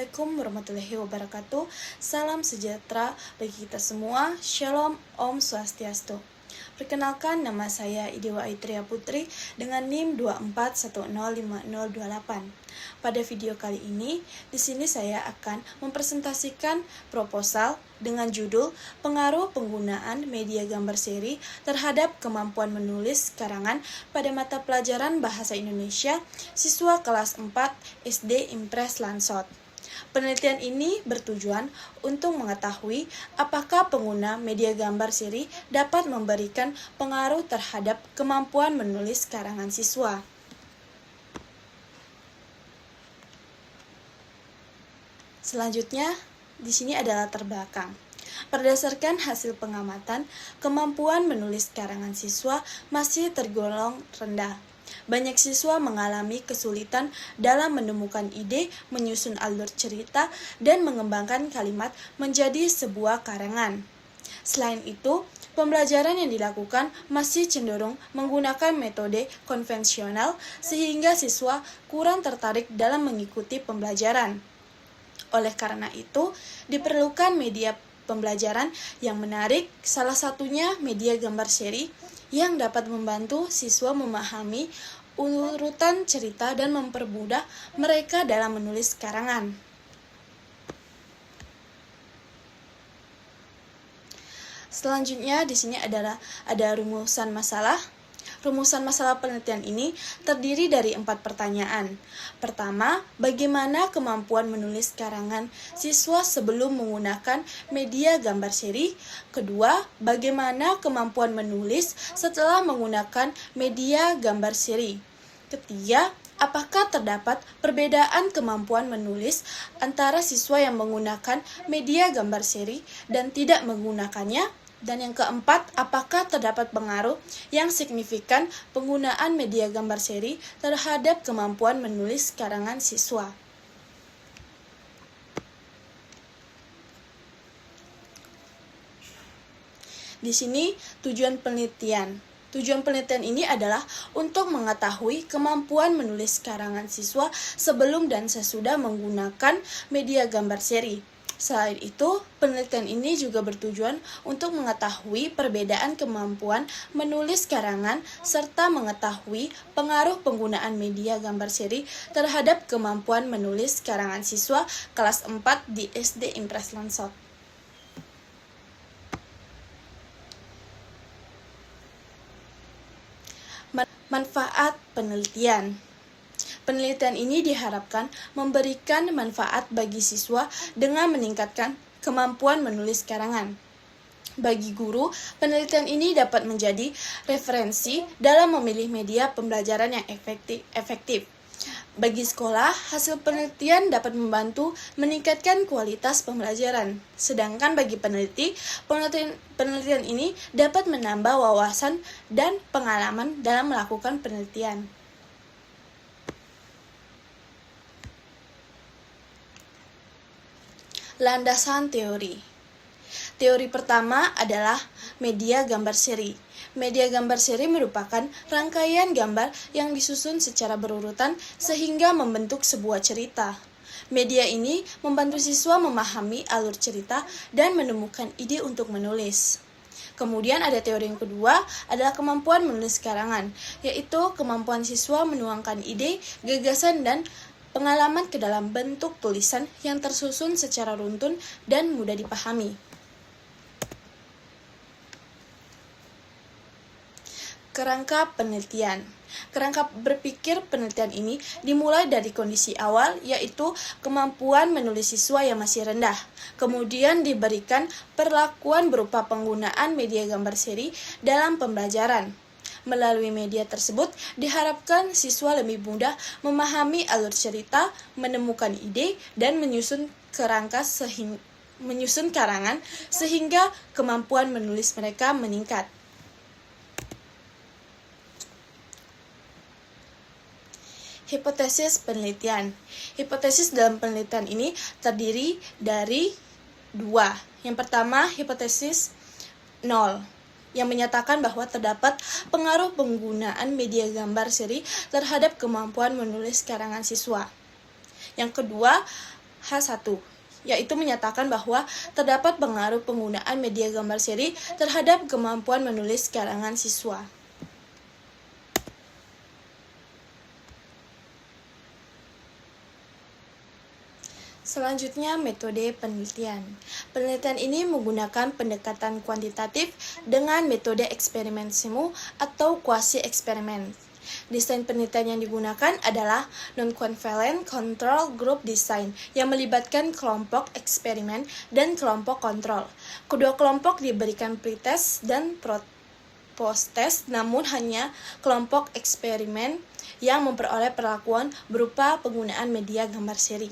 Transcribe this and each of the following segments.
Assalamualaikum warahmatullahi wabarakatuh. Salam sejahtera bagi kita semua. Shalom, Om Swastiastu. Perkenalkan, nama saya Idewa Aitria Putri dengan NIM 24105028. Pada video kali ini, di sini saya akan mempresentasikan proposal dengan judul Pengaruh Penggunaan Media Gambar Seri terhadap Kemampuan Menulis Karangan pada Mata Pelajaran Bahasa Indonesia Siswa Kelas 4 SD Impres Lansot. Penelitian ini bertujuan untuk mengetahui apakah pengguna media gambar seri dapat memberikan pengaruh terhadap kemampuan menulis karangan siswa. Selanjutnya, di sini adalah latar belakang. Berdasarkan hasil pengamatan, kemampuan menulis karangan siswa masih tergolong rendah. Banyak siswa mengalami kesulitan dalam menemukan ide, menyusun alur cerita, dan mengembangkan kalimat menjadi sebuah karangan. Selain itu, pembelajaran yang dilakukan masih cenderung menggunakan metode konvensional sehingga siswa kurang tertarik dalam mengikuti pembelajaran. Oleh karena itu, diperlukan media pembelajaran yang menarik, salah satunya media gambar seri yang dapat membantu siswa memahami urutan cerita dan mempermudah mereka dalam menulis karangan. Selanjutnya di sini ada rumusan masalah. Rumusan masalah penelitian ini terdiri dari 4 pertanyaan. Pertama, bagaimana kemampuan menulis karangan siswa sebelum menggunakan media gambar seri? Kedua, bagaimana kemampuan menulis setelah menggunakan media gambar seri? Ketiga, apakah terdapat perbedaan kemampuan menulis antara siswa yang menggunakan media gambar seri dan tidak menggunakannya? Dan yang keempat, apakah terdapat pengaruh yang signifikan penggunaan media gambar seri terhadap kemampuan menulis karangan siswa? Di sini tujuan penelitian. Tujuan penelitian ini adalah untuk mengetahui kemampuan menulis karangan siswa sebelum dan sesudah menggunakan media gambar seri. Selain itu, penelitian ini juga bertujuan untuk mengetahui perbedaan kemampuan menulis karangan serta mengetahui pengaruh penggunaan media gambar seri terhadap kemampuan menulis karangan siswa kelas 4 di SD Impres Lansot. Manfaat penelitian. Penelitian ini diharapkan memberikan manfaat bagi siswa dengan meningkatkan kemampuan menulis karangan. Bagi guru, penelitian ini dapat menjadi referensi dalam memilih media pembelajaran yang efektif. Bagi sekolah, hasil penelitian dapat membantu meningkatkan kualitas pembelajaran. Sedangkan bagi peneliti, penelitian ini dapat menambah wawasan dan pengalaman dalam melakukan penelitian. Landasan teori. Teori pertama adalah media gambar seri. Media gambar seri merupakan rangkaian gambar yang disusun secara berurutan sehingga membentuk sebuah cerita. Media ini membantu siswa memahami alur cerita dan menemukan ide untuk menulis. Kemudian ada teori yang kedua adalah kemampuan menulis karangan, yaitu kemampuan siswa menuangkan ide, gagasan, dan pengalaman ke dalam bentuk tulisan yang tersusun secara runtun dan mudah dipahami. Kerangka penelitian. Kerangka berpikir penelitian ini dimulai dari kondisi awal, yaitu kemampuan menulis siswa yang masih rendah. Kemudian diberikan perlakuan berupa penggunaan media gambar seri dalam pembelajaran. Melalui media tersebut, diharapkan siswa lebih mudah memahami alur cerita, menemukan ide, dan menyusun karangan sehingga kemampuan menulis mereka meningkat. Hipotesis penelitian. Hipotesis dalam penelitian ini terdiri dari 2. Yang pertama, hipotesis 0. Yang menyatakan bahwa terdapat pengaruh penggunaan media gambar seri terhadap kemampuan menulis karangan siswa. Yang kedua, H1, yaitu menyatakan bahwa terdapat pengaruh penggunaan media gambar seri terhadap kemampuan menulis karangan siswa. Selanjutnya, metode penelitian. Penelitian ini menggunakan pendekatan kuantitatif dengan metode eksperimen semu atau kuasi-eksperimen. Desain penelitian yang digunakan adalah non-covalent control group design yang melibatkan kelompok eksperimen dan kelompok kontrol. Kedua kelompok diberikan pretest dan post-test, namun hanya kelompok eksperimen yang memperoleh perlakuan berupa penggunaan media gambar seri.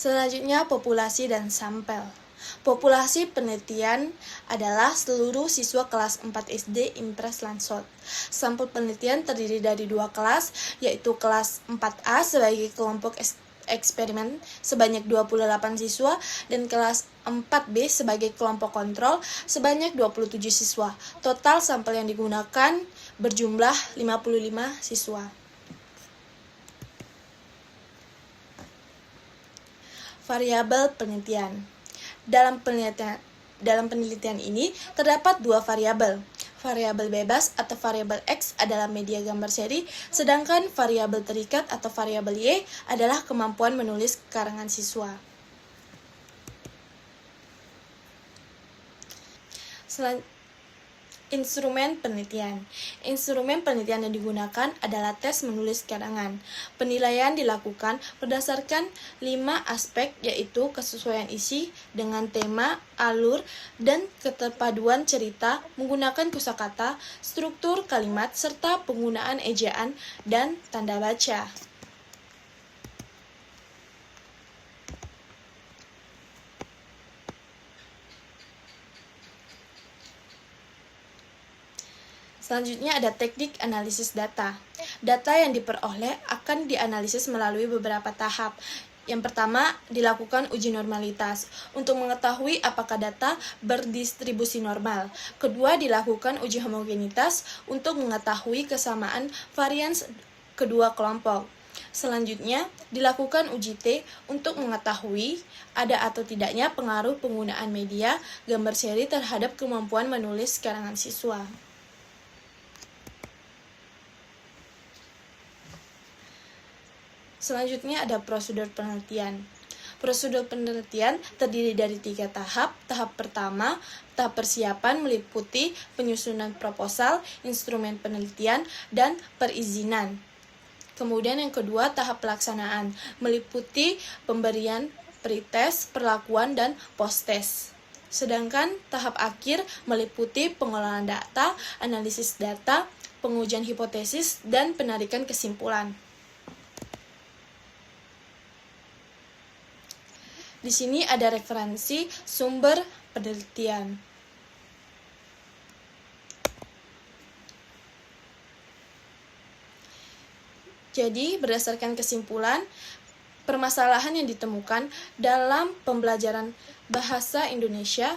Selanjutnya, populasi dan sampel. Populasi penelitian adalah seluruh siswa kelas 4 SD Impres Lansot. Sampel penelitian terdiri dari 2 kelas, yaitu kelas 4A sebagai kelompok eksperimen sebanyak 28 siswa dan kelas 4B sebagai kelompok kontrol sebanyak 27 siswa. Total sampel yang digunakan berjumlah 55 siswa. Variabel penelitian. Dalam penelitian ini terdapat 2 variabel. Variabel bebas atau variabel X adalah media gambar seri, sedangkan variabel terikat atau variabel Y adalah kemampuan menulis karangan siswa. Instrumen penelitian. Instrumen penelitian yang digunakan adalah tes menulis karangan. Penilaian dilakukan berdasarkan 5 aspek, yaitu kesesuaian isi dengan tema, alur, dan keterpaduan cerita menggunakan kosakata, struktur kalimat, serta penggunaan ejaan dan tanda baca. Selanjutnya ada teknik analisis data. Data yang diperoleh akan dianalisis melalui beberapa tahap. Yang pertama, dilakukan uji normalitas untuk mengetahui apakah data berdistribusi normal. Kedua, dilakukan uji homogenitas untuk mengetahui kesamaan varian kedua kelompok. Selanjutnya, dilakukan uji T untuk mengetahui ada atau tidaknya pengaruh penggunaan media gambar seri terhadap kemampuan menulis karangan siswa. Selanjutnya ada prosedur penelitian. Prosedur penelitian terdiri dari 3 tahap. Tahap pertama, tahap persiapan meliputi penyusunan proposal, instrumen penelitian, dan perizinan. Kemudian yang kedua, tahap pelaksanaan meliputi pemberian pretest, perlakuan, dan post-test. Sedangkan tahap akhir meliputi pengolahan data, analisis data, pengujian hipotesis, dan penarikan kesimpulan. Di sini ada referensi sumber penelitian. Jadi, berdasarkan kesimpulan, permasalahan yang ditemukan dalam pembelajaran bahasa Indonesia,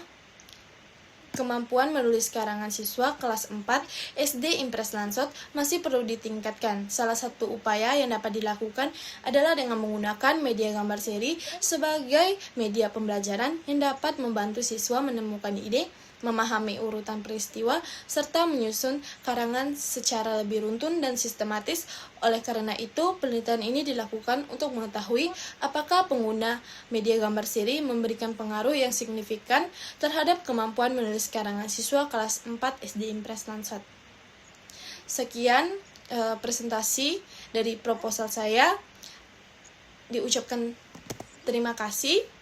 kemampuan menulis karangan siswa kelas 4 SD Impres Lansot masih perlu ditingkatkan. Salah satu upaya yang dapat dilakukan adalah dengan menggunakan media gambar seri sebagai media pembelajaran yang dapat membantu siswa menemukan ide, memahami urutan peristiwa, serta menyusun karangan secara lebih runtun dan sistematis. Oleh karena itu, penelitian ini dilakukan untuk mengetahui apakah pengguna media gambar seri memberikan pengaruh yang signifikan terhadap kemampuan menulis karangan siswa kelas 4 SD Impres Lansot. Sekian presentasi dari proposal saya. Diucapkan terima kasih.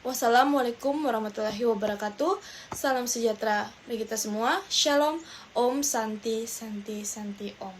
Wassalamualaikum warahmatullahi wabarakatuh. Salam sejahtera bagi kita semua. Shalom, Om, Santi, Santi, Santi, Om.